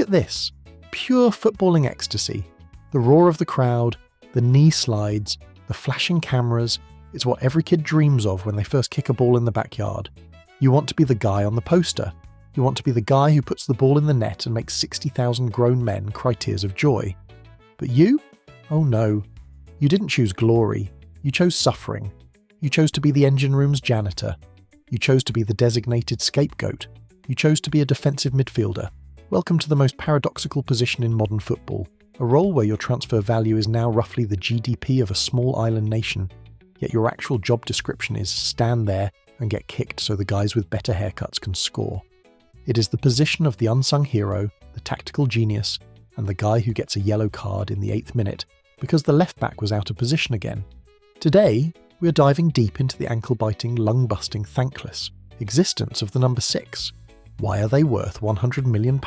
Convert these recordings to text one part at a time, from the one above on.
at this. Pure footballing ecstasy. The roar of the crowd, the knee slides, the flashing cameras. It's what every kid dreams of when they first kick a ball in the backyard. You want to be the guy on the poster. You want to be the guy who puts the ball in the net and makes 60,000 grown men cry tears of joy. But you? Oh no. You didn't choose glory. You chose suffering. You chose to be the engine room's janitor. You chose to be the designated scapegoat. You chose to be a defensive midfielder. Welcome to the most paradoxical position in modern football, a role where your transfer value is now roughly the GDP of a small island nation, yet your actual job description is stand there and get kicked so the guys with better haircuts can score. It is the position of the unsung hero, the tactical genius, and the guy who gets a yellow card in the 8th minute because the left back was out of position again. Today, we are diving deep into the ankle-biting, lung-busting, thankless existence of the number 6. Why are they worth £100 million?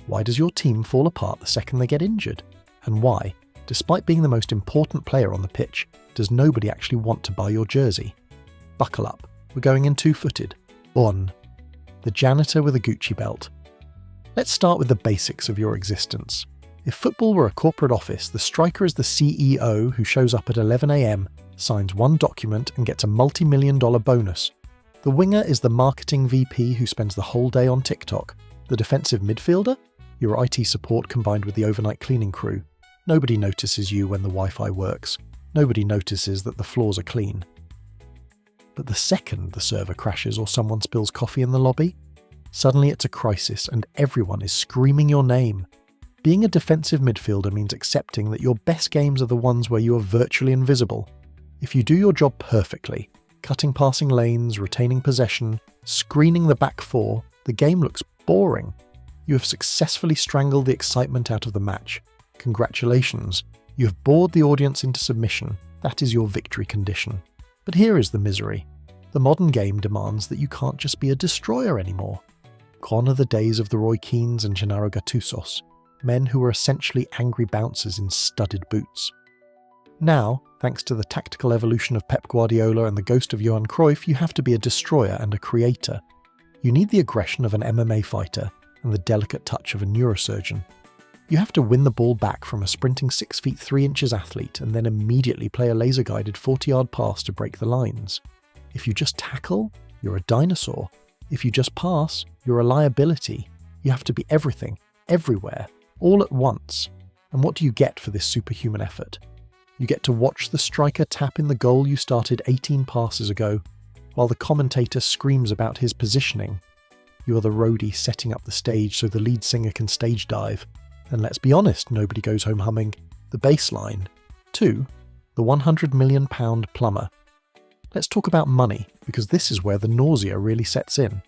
Why does your team fall apart the second they get injured? And why, despite being the most important player on the pitch, does nobody actually want to buy your jersey? Buckle up, we're going in two-footed. On. The janitor with a Gucci belt. Let's start with the basics of your existence. If football were a corporate office, the striker is the CEO who shows up at 11 AM, signs one document and gets a multi-million-dollar bonus. The winger is the marketing VP who spends the whole day on TikTok. The defensive midfielder? Your IT support combined with the overnight cleaning crew. Nobody notices you when the Wi-Fi works. Nobody notices that the floors are clean. But the second the server crashes or someone spills coffee in the lobby, suddenly it's a crisis and everyone is screaming your name. Being a defensive midfielder means accepting that your best games are the ones where you are virtually invisible. If you do your job perfectly, cutting passing lanes, retaining possession, screening the back four, the game looks boring. You have successfully strangled the excitement out of the match. Congratulations, you have bored the audience into submission. That is your victory condition. But here is the misery. The modern game demands that you can't just be a destroyer anymore. Gone are the days of the Roy Keanes and Gennaro Gattusos, men who were essentially angry bouncers in studded boots. Now, thanks to the tactical evolution of Pep Guardiola and the ghost of Johan Cruyff, you have to be a destroyer and a creator. You need the aggression of an MMA fighter and the delicate touch of a neurosurgeon. You have to win the ball back from a sprinting 6 feet 3 inches athlete and then immediately play a laser-guided 40-yard pass to break the lines. If you just tackle, you're a dinosaur. If you just pass, you're a liability. You have to be everything, everywhere, all at once. And what do you get for this superhuman effort? You get to watch the striker tap in the goal you started 18 passes ago, while the commentator screams about his positioning. You are the roadie setting up the stage so the lead singer can stage dive. And let's be honest, nobody goes home humming the bass line. 2. The £100 million plumber. Let's talk about money, because this is where the nausea really sets in.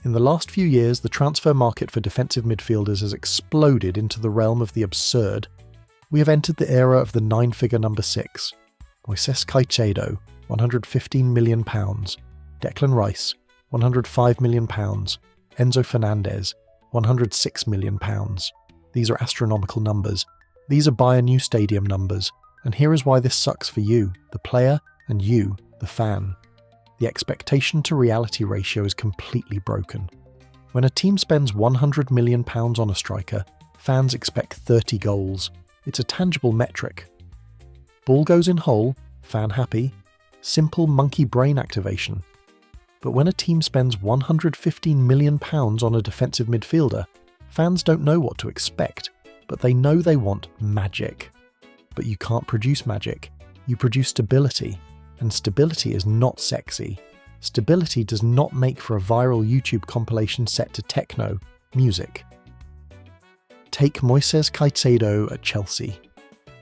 In the last few years, the transfer market for defensive midfielders has exploded into the realm of the absurd. We have entered the era of the 9-figure number 6. Moises Caicedo, £115 million. Declan Rice, £105 million. Enzo Fernandez, £106 million. These are astronomical numbers. These are buy a new stadium numbers. And here is why this sucks for you, the player, and you, the fan. The expectation to reality ratio is completely broken. When a team spends £100 million on a striker, fans expect 30 goals. It's a tangible metric. Ball goes in hole, fan happy. Simple monkey brain activation. But when a team spends £115 million on a defensive midfielder, fans don't know what to expect, but they know they want magic. But you can't produce magic. You produce stability. And stability is not sexy. Stability does not make for a viral YouTube compilation set to techno music. Take Moises Caicedo at Chelsea.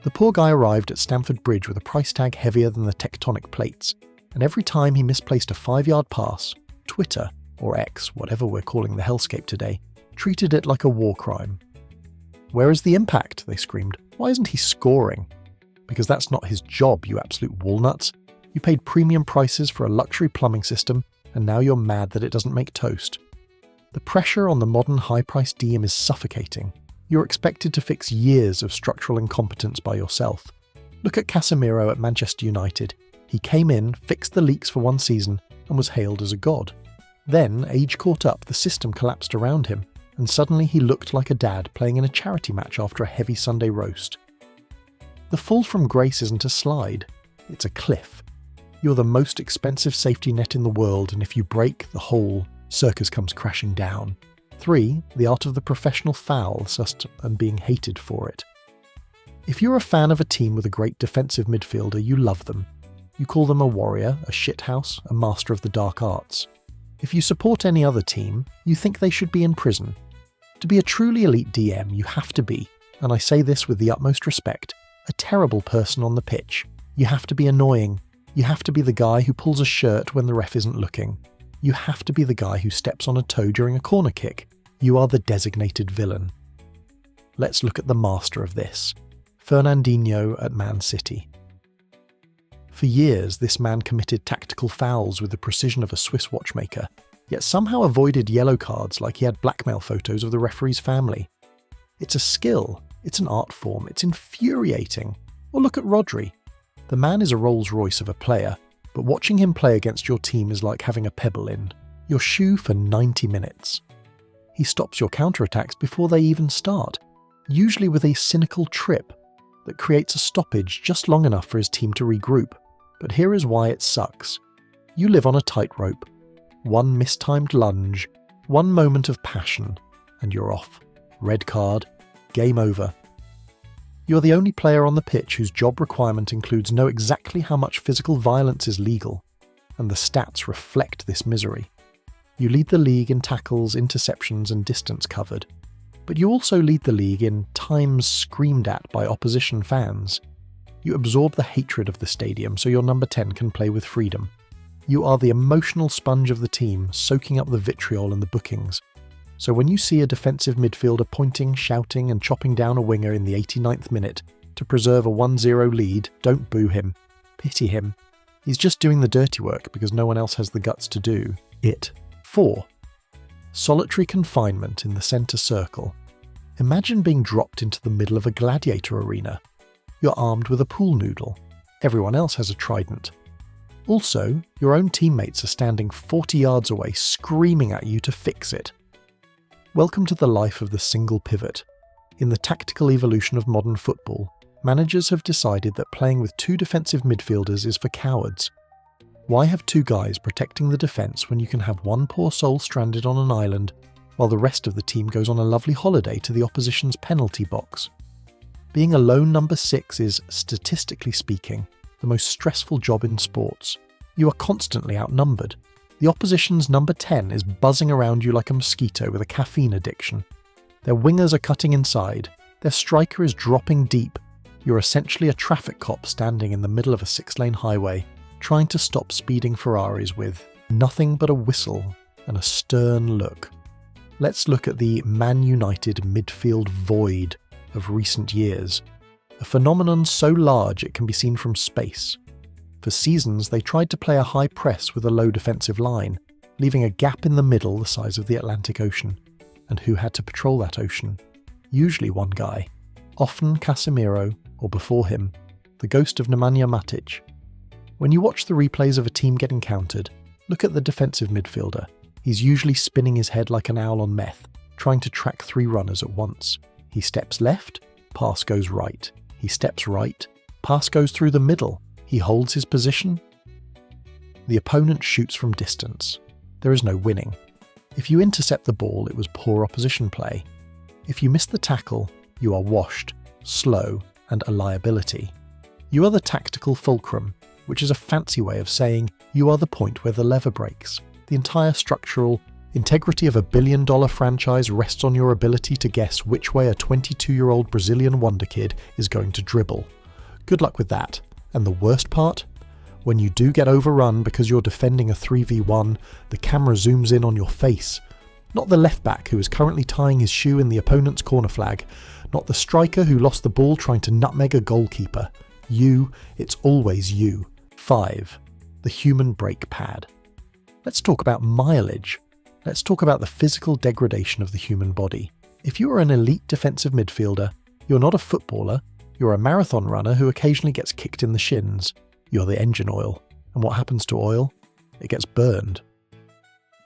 The poor guy arrived at Stamford Bridge with a price tag heavier than the tectonic plates, and every time he misplaced a 5-yard pass, Twitter, or X, whatever we're calling the hellscape today, treated it like a war crime. Where is the impact? They screamed. Why isn't he scoring? Because that's not his job, you absolute walnuts. You paid premium prices for a luxury plumbing system, and now you're mad that it doesn't make toast. The pressure on the modern high-priced DM is suffocating. You're expected to fix years of structural incompetence by yourself. Look at Casemiro at Manchester United. He came in, fixed the leaks for one season, and was hailed as a god. Then, age caught up, the system collapsed around him, and suddenly he looked like a dad playing in a charity match after a heavy Sunday roast. The fall from grace isn't a slide, it's a cliff. You're the most expensive safety net in the world, and if you break, the whole circus comes crashing down. 3. The art of the professional foul, and being hated for it. If you're a fan of a team with a great defensive midfielder, you love them. You call them a warrior, a shithouse, a master of the dark arts. If you support any other team, you think they should be in prison. To be a truly elite DM, you have to be, and I say this with the utmost respect, a terrible person on the pitch. You have to be annoying. You have to be the guy who pulls a shirt when the ref isn't looking. You have to be the guy who steps on a toe during a corner kick. You are the designated villain. Let's look at the master of this, Fernandinho at Man City. For years, this man committed tactical fouls with the precision of a Swiss watchmaker, yet somehow avoided yellow cards like he had blackmail photos of the referee's family. It's a skill, it's an art form, it's infuriating. Or look at Rodri. The man is a Rolls-Royce of a player, but watching him play against your team is like having a pebble in your shoe for 90 minutes. He stops your counterattacks before they even start, usually with a cynical trip that creates a stoppage just long enough for his team to regroup. But here is why it sucks. You live on a tightrope. One mistimed lunge, one moment of passion, and you're off. Red card, game over. You're the only player on the pitch whose job requirement includes know exactly how much physical violence is legal, and the stats reflect this misery. You lead the league in tackles, interceptions, and distance covered, but you also lead the league in times screamed at by opposition fans. You absorb the hatred of the stadium so your number 10 can play with freedom. You are the emotional sponge of the team, soaking up the vitriol and the bookings. So when you see a defensive midfielder pointing, shouting, and chopping down a winger in the 89th minute to preserve a 1-0 lead, don't boo him. Pity him. He's just doing the dirty work because no one else has the guts to do it. 4. Solitary confinement in the centre circle. Imagine being dropped into the middle of a gladiator arena. You're armed with a pool noodle. Everyone else has a trident. Also, your own teammates are standing 40 yards away screaming at you to fix it. Welcome to the life of the single pivot. In the tactical evolution of modern football, managers have decided that playing with 2 defensive midfielders is for cowards. Why have 2 guys protecting the defence when you can have one poor soul stranded on an island, while the rest of the team goes on a lovely holiday to the opposition's penalty box? Being a lone number 6 is, statistically speaking, the most stressful job in sports. You are constantly outnumbered. The opposition's number 10 is buzzing around you like a mosquito with a caffeine addiction. Their wingers are cutting inside. Their striker is dropping deep. You're essentially a traffic cop standing in the middle of a 6-lane highway, trying to stop speeding Ferraris with nothing but a whistle and a stern look. Let's look at the Man United midfield void of recent years, a phenomenon so large it can be seen from space. For seasons, they tried to play a high press with a low defensive line, leaving a gap in the middle the size of the Atlantic Ocean. And who had to patrol that ocean? Usually one guy, often Casemiro, or before him, the ghost of Nemanja Matic. When you watch the replays of a team getting countered, look at the defensive midfielder. He's usually spinning his head like an owl on meth, trying to track 3 runners at once. He steps left, pass goes right. He steps right, pass goes through the middle. He holds his position. The opponent shoots from distance. There is no winning. If you intercept the ball, it was poor opposition play. If you miss the tackle, you are washed, slow, and a liability. You are the tactical fulcrum, which is a fancy way of saying you are the point where the lever breaks. The entire structural integrity of a billion-dollar franchise rests on your ability to guess which way a 22-year-old Brazilian wonder kid is going to dribble. Good luck with that. And the worst part? When you do get overrun because you're defending a 3v1, the camera zooms in on your face. Not the left back who is currently tying his shoe in the opponent's corner flag. Not the striker who lost the ball trying to nutmeg a goalkeeper. You, it's always you. 5. The human brake pad. Let's talk about mileage. Let's talk about the physical degradation of the human body. If you are an elite defensive midfielder, you're not a footballer. You're a marathon runner who occasionally gets kicked in the shins. You're the engine oil. And what happens to oil? It gets burned.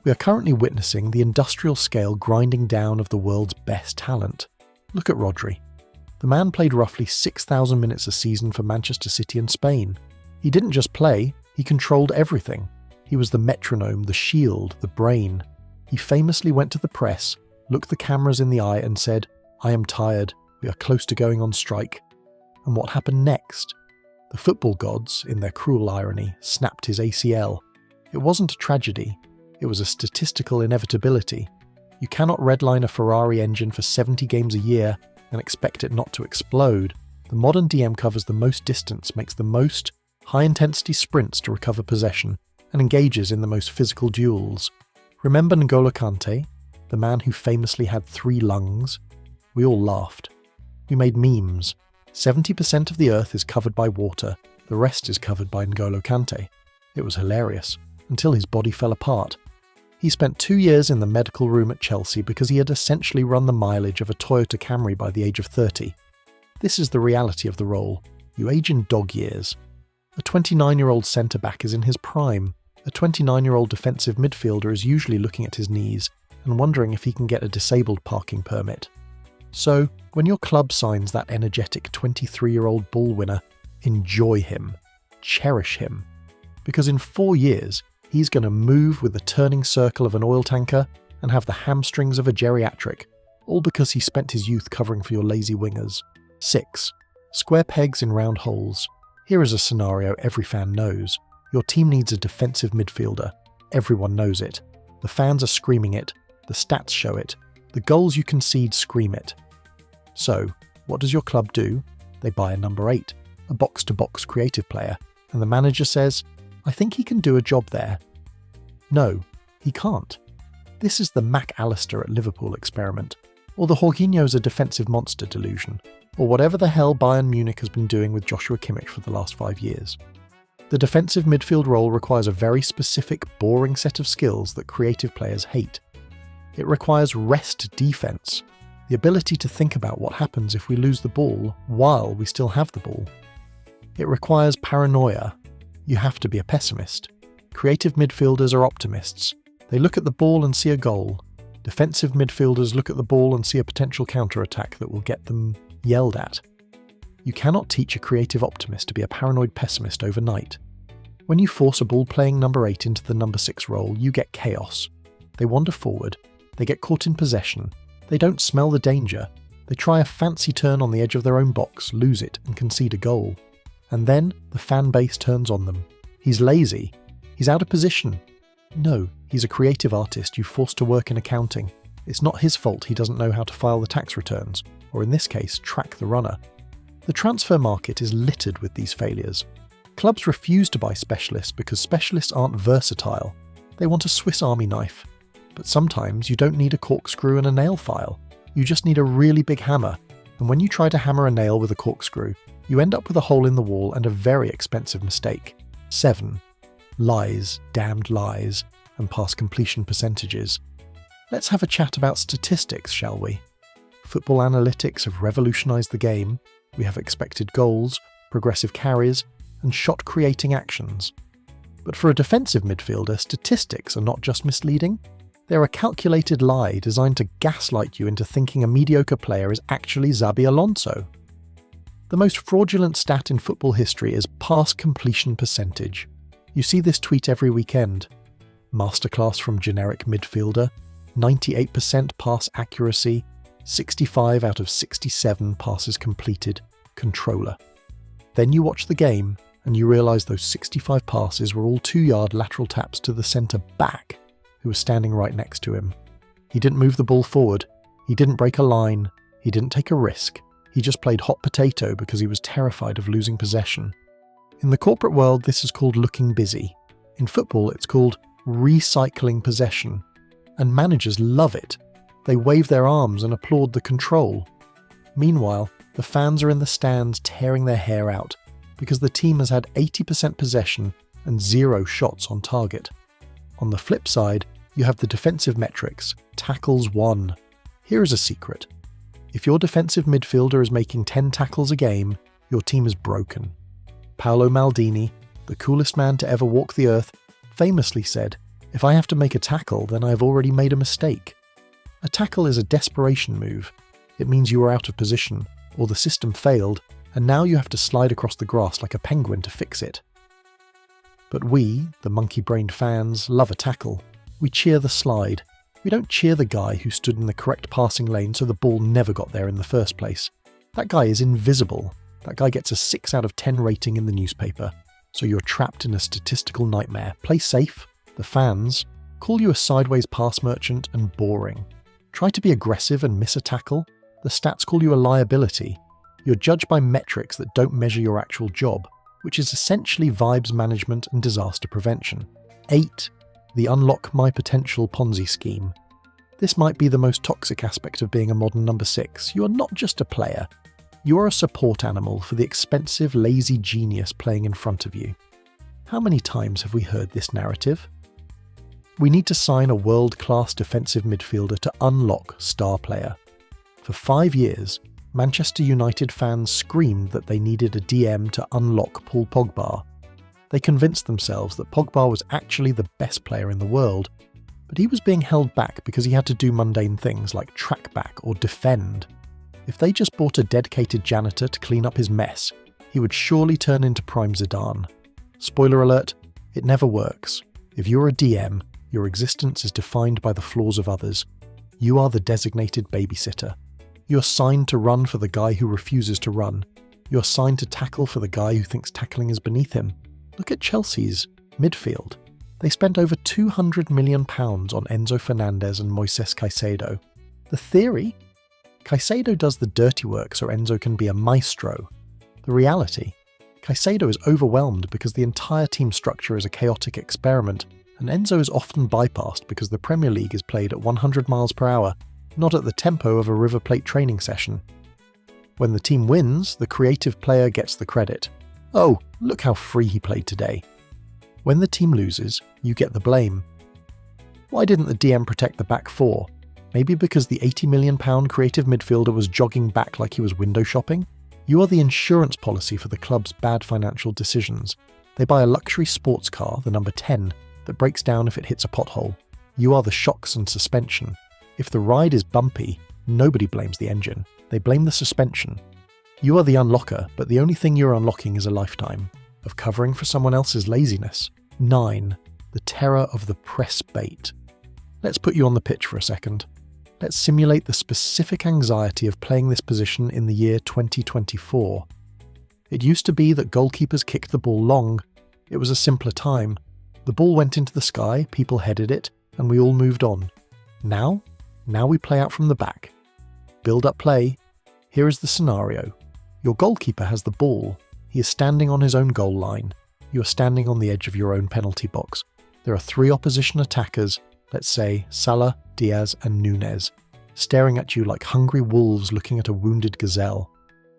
We are currently witnessing the industrial-scale grinding down of the world's best talent. Look at Rodri. The man played roughly 6,000 minutes a season for Manchester City and Spain. He didn't just play, he controlled everything. He was the metronome, the shield, the brain. He famously went to the press, looked the cameras in the eye and said, "I am tired, we are close to going on strike." And what happened next? The football gods, in their cruel irony, snapped his ACL. It wasn't a tragedy, it was a statistical inevitability. You cannot redline a Ferrari engine for 70 games a year and expect it not to explode. The modern DM covers the most distance, makes the most high-intensity sprints to recover possession, and engages in the most physical duels. Remember N'Golo Kanté, the man who famously had 3 lungs? We all laughed. We made memes. 70% of the earth is covered by water, the rest is covered by N'Golo Kanté. It was hilarious, until his body fell apart. He spent 2 years in the medical room at Chelsea because he had essentially run the mileage of a Toyota Camry by the age of 30. This is the reality of the role. You age in dog years. A 29-year-old centre-back is in his prime. A 29-year-old defensive midfielder is usually looking at his knees and wondering if he can get a disabled parking permit. So, when your club signs that energetic 23-year-old ball winner, enjoy him. Cherish him. Because in 4 years, he's going to move with the turning circle of an oil tanker and have the hamstrings of a geriatric, all because he spent his youth covering for your lazy wingers. 6. Square pegs in round holes. Here is a scenario every fan knows. Your team needs a defensive midfielder. Everyone knows it. The fans are screaming it. The stats show it. The goals you concede scream it. So, what does your club do? They buy a number 8, a box-to-box creative player, and the manager says, "I think he can do a job there." No, he can't. This is the Mac Allister at Liverpool experiment, or the Jorginho's a defensive monster delusion, or whatever the hell Bayern Munich has been doing with Joshua Kimmich for the last 5 years. The defensive midfield role requires a very specific, boring set of skills that creative players hate. It requires rest defense, the ability to think about what happens if we lose the ball while we still have the ball. It requires paranoia. You have to be a pessimist. Creative midfielders are optimists. They look at the ball and see a goal. Defensive midfielders look at the ball and see a potential counter-attack that will get them yelled at. You cannot teach a creative optimist to be a paranoid pessimist overnight. When you force a ball-playing number 8 into the number 6 role, you get chaos. They wander forward. They get caught in possession. They don't smell the danger. They try a fancy turn on the edge of their own box, lose it, and concede a goal. And then the fan base turns on them. He's lazy. He's out of position. No, he's a creative artist you forced to work in accounting. It's not his fault he doesn't know how to file the tax returns, or in this case, track the runner. The transfer market is littered with these failures. Clubs refuse to buy specialists because specialists aren't versatile. They want a Swiss Army knife. But sometimes you don't need a corkscrew and a nail file. You just need a really big hammer. And when you try to hammer a nail with a corkscrew, you end up with a hole in the wall and a very expensive mistake. 7. Lies, damned lies, and pass completion percentages. Let's have a chat about statistics, shall we? Football analytics have revolutionised the game. We have expected goals, progressive carries, and shot-creating actions. But for a defensive midfielder, statistics are not just misleading. They're a calculated lie designed to gaslight you into thinking a mediocre player is actually Xabi Alonso. The most fraudulent stat in football history is pass completion percentage. You see this tweet every weekend. Masterclass from generic midfielder, 98% pass accuracy, 65 out of 67 passes completed, controller. Then you watch the game and you realise those 65 passes were all 2-yard lateral taps to the centre back, who was standing right next to him. He didn't move the ball forward, he didn't break a line, he didn't take a risk, he just played hot potato because he was terrified of losing possession. In the corporate world, this is called looking busy. In football, it's called recycling possession. And managers love it. They wave their arms and applaud the control. Meanwhile, the fans are in the stands tearing their hair out because the team has had 80% possession and 0 shots on target. On the flip side, you have the defensive metrics, tackles won. Here is a secret. If your defensive midfielder is making 10 tackles a game, your team is broken. Paolo Maldini, the coolest man to ever walk the earth, famously said, If I have to make a tackle, then I have already made a mistake. A tackle is a desperation move. It means you are out of position, or the system failed, and now you have to slide across the grass like a penguin to fix it. But we, the monkey-brained fans, love a tackle. We cheer the slide. We don't cheer the guy who stood in the correct passing lane so the ball never got there in the first place. That guy is invisible. That guy gets a 6 out of 10 rating in the newspaper. So you're trapped in a statistical nightmare. Play safe. The fans call you a sideways pass merchant and boring. Try to be aggressive and miss a tackle. The stats call you a liability. You're judged by metrics that don't measure your actual job, which is essentially vibes management and disaster prevention. 8. The Unlock My Potential Ponzi scheme. This might be the most toxic aspect of being a modern number 6. You are not just a player. You are a support animal for the expensive, lazy genius playing in front of you. How many times have we heard this narrative? We need to sign a world-class defensive midfielder to unlock star player. For 5 years, Manchester United fans screamed that they needed a DM to unlock Paul Pogba. They convinced themselves that Pogba was actually the best player in the world, but he was being held back because he had to do mundane things like track back or defend. If they just bought a dedicated janitor to clean up his mess, he would surely turn into Prime Zidane. Spoiler alert, it never works. If you're a DM, your existence is defined by the flaws of others. You are the designated babysitter. You're signed to run for the guy who refuses to run. You're signed to tackle for the guy who thinks tackling is beneath him. Look at Chelsea's midfield. They spent over £200 million on Enzo Fernandez and Moises Caicedo. The theory? Caicedo does the dirty work so Enzo can be a maestro. The reality? Caicedo is overwhelmed because the entire team structure is a chaotic experiment, and Enzo is often bypassed because the Premier League is played at 100 miles per hour, not at the tempo of a River Plate training session. When the team wins, the creative player gets the credit. Oh, look how free he played today. When the team loses, you get the blame. Why didn't the DM protect the back four? Maybe because the £80 million creative midfielder was jogging back like he was window shopping? You are the insurance policy for the club's bad financial decisions. They buy a luxury sports car, the number 10, that breaks down if it hits a pothole. You are the shocks and suspension. If the ride is bumpy, nobody blames the engine. They blame the suspension. You are the unlocker, but the only thing you're unlocking is a lifetime of covering for someone else's laziness. 9. The terror of the press bait. Let's put you on the pitch for a second. Let's simulate the specific anxiety of playing this position in the year 2024. It used to be that goalkeepers kicked the ball long. It was a simpler time. The ball went into the sky, people headed it, and we all moved on. Now we play out from the back. Build up play. Here is the scenario. Your goalkeeper has the ball. He is standing on his own goal line. You are standing on the edge of your own penalty box. There are 3 opposition attackers, let's say Salah, Diaz and Nunez, staring at you like hungry wolves looking at a wounded gazelle.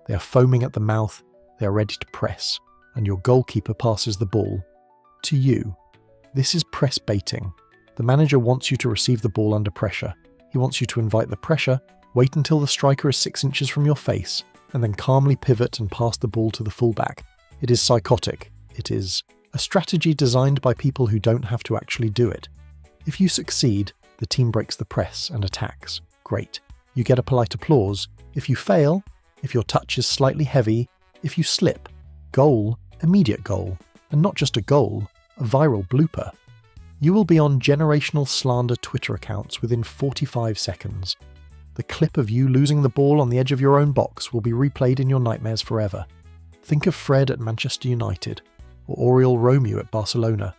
They are foaming at the mouth, they are ready to press, and your goalkeeper passes the ball. To you. This is press baiting. The manager wants you to receive the ball under pressure. He wants you to invite the pressure, wait until the striker is 6 inches from your face, and then calmly pivot and pass the ball to the fullback. It is psychotic. It is a strategy designed by people who don't have to actually do it. If you succeed, the team breaks the press and attacks. Great. You get a polite applause. If you fail, if your touch is slightly heavy, if you slip, goal, immediate goal, and not just a goal, a viral blooper. You will be on generational slander Twitter accounts within 45 seconds. The clip of you losing the ball on the edge of your own box will be replayed in your nightmares forever. Think of Fred at Manchester United, or Oriol Romeu at Barcelona.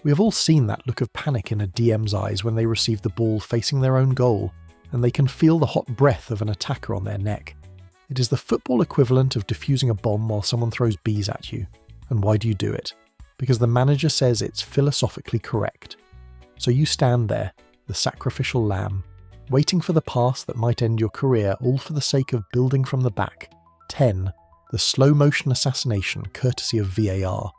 We have all seen that look of panic in a DM's eyes when they receive the ball facing their own goal, and they can feel the hot breath of an attacker on their neck. It is the football equivalent of defusing a bomb while someone throws bees at you. And why do you do it? Because the manager says it's philosophically correct. So you stand there, the sacrificial lamb, waiting for the pass that might end your career, all for the sake of building from the back. 10. The slow-motion assassination courtesy of VAR.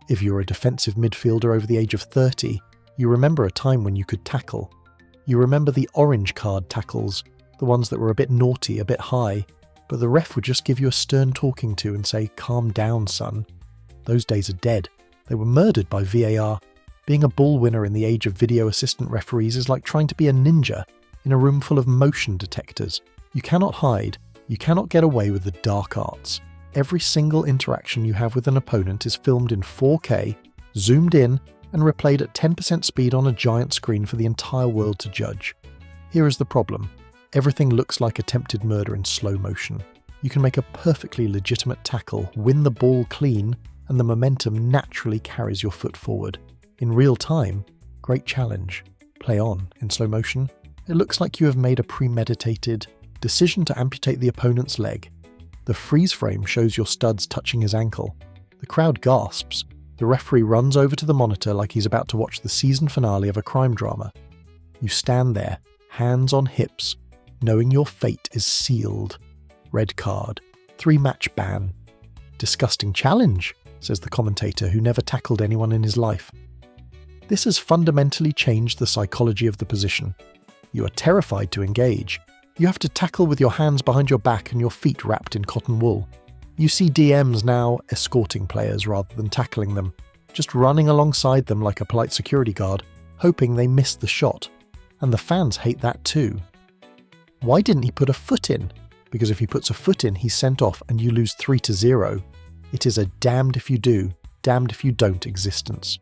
If you're a defensive midfielder over the age of 30, you remember a time when you could tackle. You remember the orange card tackles, the ones that were a bit naughty, a bit high, but the ref would just give you a stern talking to and say, "Calm down, son." Those days are dead. They were murdered by VAR Being a ball winner in the age of video assistant referees is like trying to be a ninja in a room full of motion detectors. You cannot hide, you cannot get away with the dark arts. Every single interaction you have with an opponent is filmed in 4K, zoomed in, and replayed at 10% speed on a giant screen for the entire world to judge. Here is the problem. Everything looks like attempted murder in slow motion. You can make a perfectly legitimate tackle, win the ball clean, and the momentum naturally carries your foot forward. In real time, great challenge. Play on. In slow motion, it looks like you have made a premeditated decision to amputate the opponent's leg. The freeze frame shows your studs touching his ankle. The crowd gasps. The referee runs over to the monitor like he's about to watch the season finale of a crime drama. You stand there, hands on hips, knowing your fate is sealed. Red card. 3-match ban. Disgusting challenge, says the commentator who never tackled anyone in his life. This has fundamentally changed the psychology of the position. You are terrified to engage. You have to tackle with your hands behind your back and your feet wrapped in cotton wool. You see DMs now escorting players rather than tackling them, just running alongside them like a polite security guard, hoping they miss the shot. And the fans hate that too. Why didn't he put a foot in? Because if he puts a foot in, he's sent off and you lose 3-0. It is a damned if you do, damned if you don't existence.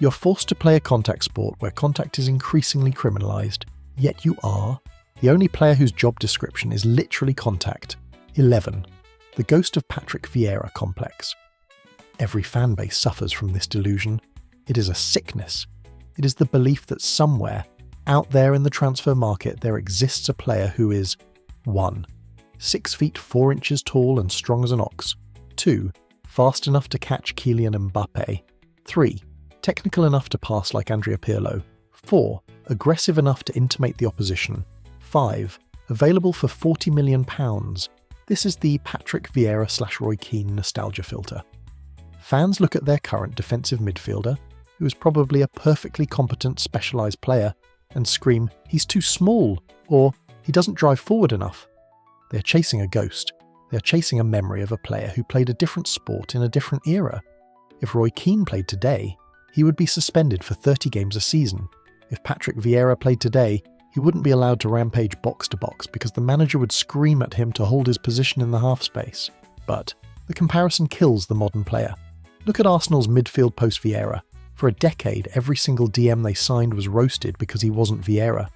You're forced to play a contact sport where contact is increasingly criminalised, yet you are the only player whose job description is literally contact. 11. The Ghost of Patrick Vieira complex. Every fan base suffers from this delusion. It is a sickness. It is the belief that somewhere, out there in the transfer market, there exists a player who is 1. 6 feet 4 inches tall and strong as an ox. 2. Fast enough to catch Kylian Mbappe. 3. Technical enough to pass like Andrea Pirlo. 4. Aggressive enough to intimate the opposition. 5. Available for £40 million. This is the Patrick Vieira/Roy Keane nostalgia filter. Fans look at their current defensive midfielder, who is probably a perfectly competent specialised player, and scream, "He's too small," or "He doesn't drive forward enough." They are chasing a ghost. They are chasing a memory of a player who played a different sport in a different era. If Roy Keane played today, he would be suspended for 30 games a season. If Patrick Vieira played today, he wouldn't be allowed to rampage box to box because the manager would scream at him to hold his position in the half space. But the comparison kills the modern player. Look at Arsenal's midfield post Vieira. For a decade, every single DM they signed was roasted because he wasn't Vieira.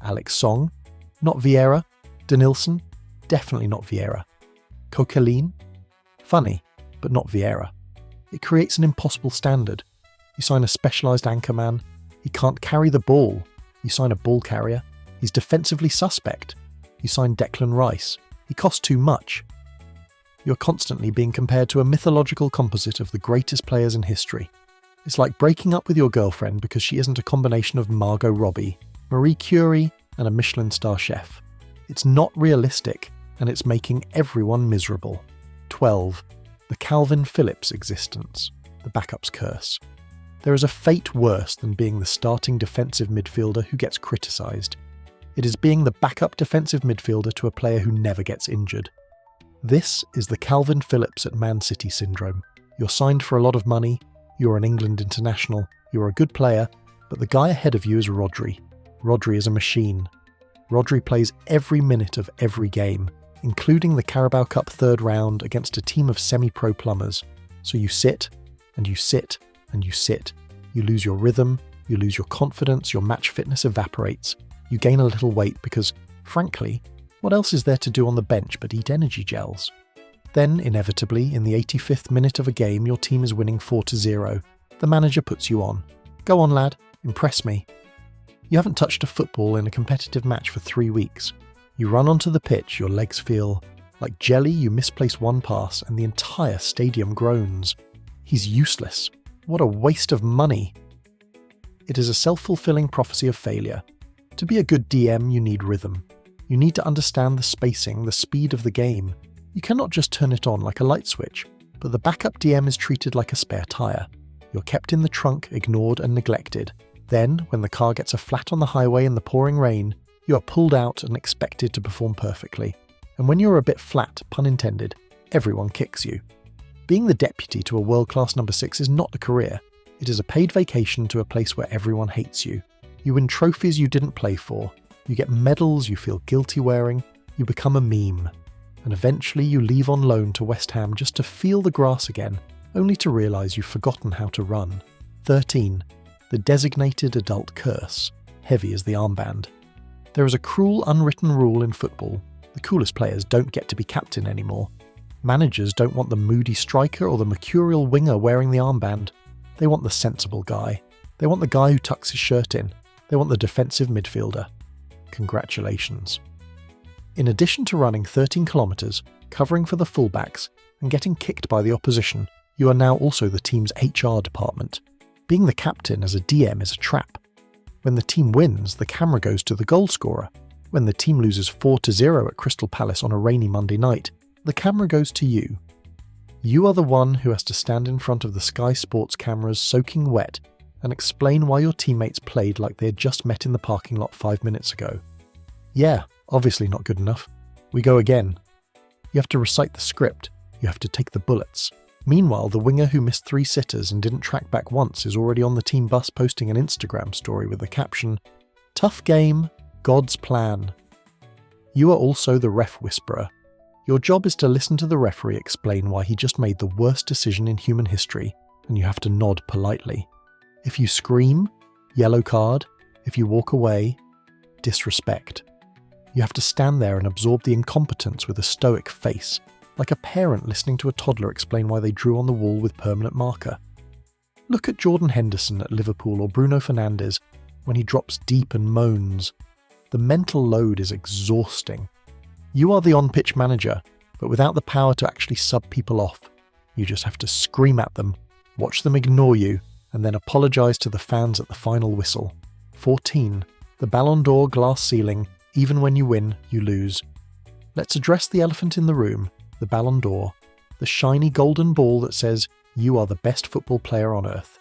Alex Song? Not Vieira. Denilson? Definitely not Vieira. Coquelin? Funny, but not Vieira. It creates an impossible standard. You sign a specialised anchorman, he can't carry the ball. You sign a ball carrier, he's defensively suspect. You sign Declan Rice, he costs too much. You're constantly being compared to a mythological composite of the greatest players in history. It's like breaking up with your girlfriend because she isn't a combination of Margot Robbie, Marie Curie, and a Michelin star chef. It's not realistic, and it's making everyone miserable. 12. The Calvin Phillips existence. The backup's curse. There is a fate worse than being the starting defensive midfielder who gets criticised. It is being the backup defensive midfielder to a player who never gets injured. This is the Calvin Phillips at Man City syndrome. You're signed for a lot of money, you're an England international, you're a good player, but the guy ahead of you is Rodri. Rodri is a machine. Rodri plays every minute of every game, including the Carabao Cup third round against a team of semi-pro plumbers. So you sit, and you sit, and you sit. You lose your rhythm, you lose your confidence, your match fitness evaporates. You gain a little weight because, frankly, what else is there to do on the bench but eat energy gels? Then, inevitably, in the 85th minute of a game, your team is winning 4-0. The manager puts you on. Go on, lad, impress me. You haven't touched a football in a competitive match for 3 weeks. You run onto the pitch, your legs feel like jelly, you misplace one pass, and the entire stadium groans. He's useless. What a waste of money. It is a self-fulfilling prophecy of failure. To be a good DM, you need rhythm. You need to understand the spacing, the speed of the game. You cannot just turn it on like a light switch, but the backup DM is treated like a spare tyre. You're kept in the trunk, ignored and neglected. Then, when the car gets a flat on the highway in the pouring rain, you are pulled out and expected to perform perfectly. And when you're a bit flat, pun intended, everyone kicks you. Being the deputy to a world-class number 6 is not a career. It is a paid vacation to a place where everyone hates you. You win trophies you didn't play for. You get medals you feel guilty wearing. You become a meme. And eventually you leave on loan to West Ham just to feel the grass again, only to realise you've forgotten how to run. 13. The designated adult curse, heavy as the armband. There is a cruel unwritten rule in football. The coolest players don't get to be captain anymore. Managers don't want the moody striker or the mercurial winger wearing the armband. They want the sensible guy. They want the guy who tucks his shirt in. They want the defensive midfielder. Congratulations. In addition to running 13 kilometres, covering for the fullbacks, and getting kicked by the opposition, you are now also the team's HR department. Being the captain as a DM is a trap. When the team wins, the camera goes to the goal scorer. When the team loses 4-0 at Crystal Palace on a rainy Monday night, the camera goes to you. You are the one who has to stand in front of the Sky Sports cameras soaking wet and explain why your teammates played like they had just met in the parking lot 5 minutes ago. Yeah, obviously not good enough. We go again. You have to recite the script. You have to take the bullets. Meanwhile, the winger who missed 3 sitters and didn't track back once is already on the team bus posting an Instagram story with the caption, "Tough game, God's plan." You are also the ref whisperer. Your job is to listen to the referee explain why he just made the worst decision in human history, and you have to nod politely. If you scream, yellow card. If you walk away, disrespect. You have to stand there and absorb the incompetence with a stoic face, like a parent listening to a toddler explain why they drew on the wall with permanent marker. Look at Jordan Henderson at Liverpool or Bruno Fernandes when he drops deep and moans. The mental load is exhausting. You are the on-pitch manager, but without the power to actually sub people off. You just have to scream at them, watch them ignore you, and then apologise to the fans at the final whistle. 14. The Ballon d'Or glass ceiling. Even when you win, you lose. Let's address the elephant in the room, the Ballon d'Or, the shiny golden ball that says you are the best football player on earth.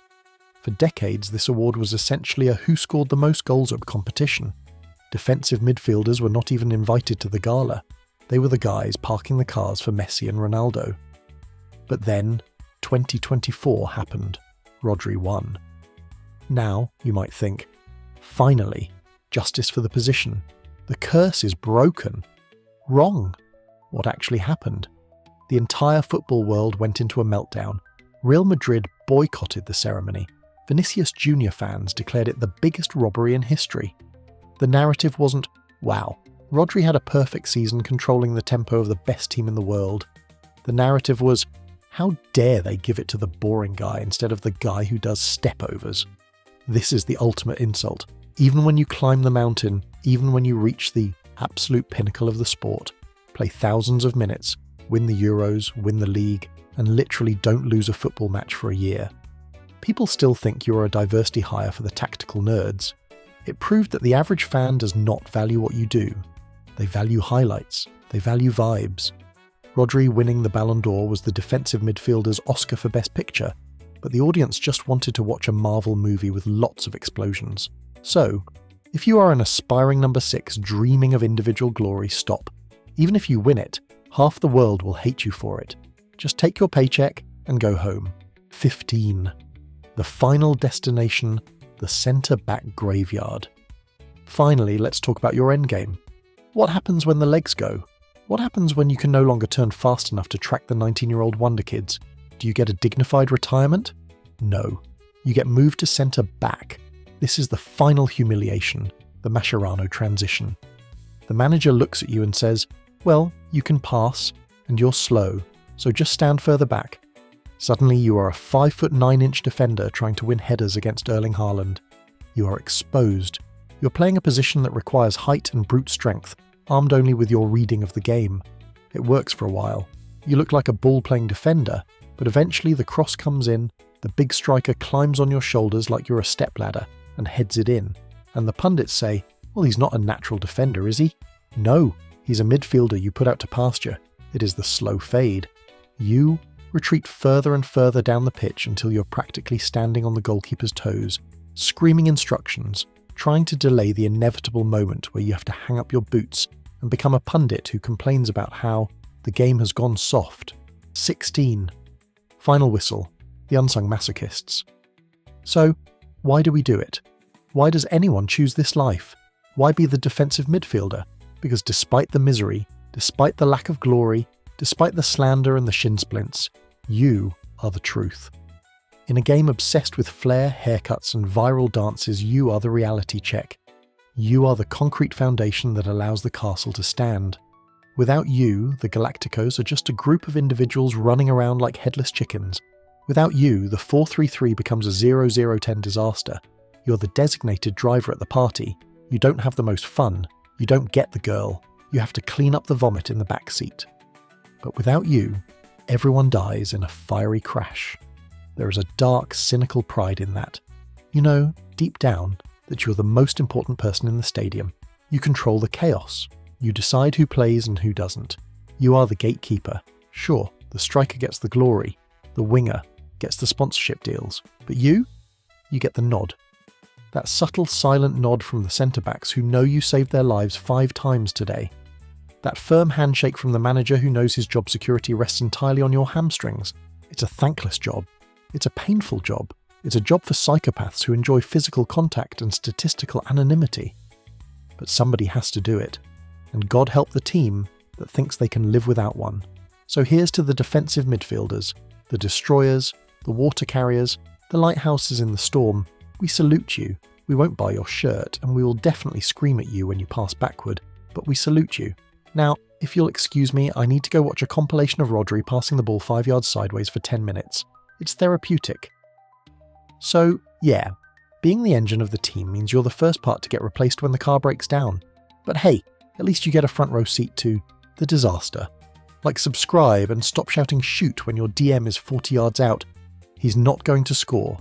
For decades, this award was essentially a who scored the most goals at competition. Defensive midfielders were not even invited to the gala. They were the guys parking the cars for Messi and Ronaldo. But then, 2024 happened. Rodri won. Now, you might think, finally, justice for the position. The curse is broken. Wrong. What actually happened? The entire football world went into a meltdown. Real Madrid boycotted the ceremony. Vinicius Jr. fans declared it the biggest robbery in history. The narrative wasn't, wow, Rodri had a perfect season controlling the tempo of the best team in the world. The narrative was, how dare they give it to the boring guy instead of the guy who does step-overs? This is the ultimate insult. Even when you climb the mountain, even when you reach the absolute pinnacle of the sport, play thousands of minutes, win the Euros, win the league, and literally don't lose a football match for a year. People still think you are a diversity hire for the tactical nerds. It proved that the average fan does not value what you do. They value highlights. They value vibes. Rodri winning the Ballon d'Or was the defensive midfielder's Oscar for Best Picture, but the audience just wanted to watch a Marvel movie with lots of explosions. So, if you are an aspiring number 6 dreaming of individual glory, stop. Even if you win it, half the world will hate you for it. Just take your paycheck and go home. 15. The final destination, the centre-back graveyard. Finally, let's talk about your endgame. What happens when the legs go? What happens when you can no longer turn fast enough to track the 19-year-old wonder kids? Do you get a dignified retirement? No. You get moved to centre-back. This is the final humiliation, the Mascherano transition. The manager looks at you and says, well, you can pass, and you're slow, so just stand further back. Suddenly you are a 5'9" defender trying to win headers against Erling Haaland. You are exposed. You're playing a position that requires height and brute strength, armed only with your reading of the game. It works for a while. You look like a ball-playing defender, but eventually the cross comes in, the big striker climbs on your shoulders like you're a stepladder and heads it in. And the pundits say, well, he's not a natural defender, is he? No, he's a midfielder you put out to pasture. It is the slow fade. You retreat further and further down the pitch until you're practically standing on the goalkeeper's toes, screaming instructions, trying to delay the inevitable moment where you have to hang up your boots and become a pundit who complains about how the game has gone soft. 16. Final whistle. The unsung masochists. So, why do we do it? Why does anyone choose this life? Why be the defensive midfielder? Because despite the misery, despite the lack of glory, despite the slander and the shin splints, you are the truth. In a game obsessed with flair, haircuts and viral dances, you are the reality check. You are the concrete foundation that allows the castle to stand. Without you, the Galacticos are just a group of individuals running around like headless chickens. Without you, the 4-3-3 becomes a 0-0-10 disaster. You're the designated driver at the party. You don't have the most fun. You don't get the girl. You have to clean up the vomit in the back seat. But without you, everyone dies in a fiery crash. There is a dark, cynical pride in that. You know, deep down, that you're the most important person in the stadium. You control the chaos. You decide who plays and who doesn't. You are the gatekeeper. Sure, the striker gets the glory. The winger gets the sponsorship deals. But you get the nod. That subtle, silent nod from the centre-backs who know you saved their lives 5 times today. That firm handshake from the manager who knows his job security rests entirely on your hamstrings. It's a thankless job. It's a painful job. It's a job for psychopaths who enjoy physical contact and statistical anonymity. But somebody has to do it. And God help the team that thinks they can live without one. So here's to the defensive midfielders, the destroyers, the water carriers, the lighthouses in the storm. We salute you. We won't buy your shirt, and we will definitely scream at you when you pass backward, but we salute you. Now, if you'll excuse me, I need to go watch a compilation of Rodri passing the ball 5 yards sideways for 10 minutes. It's therapeutic. So, yeah, being the engine of the team means you're the first part to get replaced when the car breaks down. But hey, at least you get a front row seat to the disaster. Like, subscribe and stop shouting shoot when your DM is 40 yards out. He's not going to score.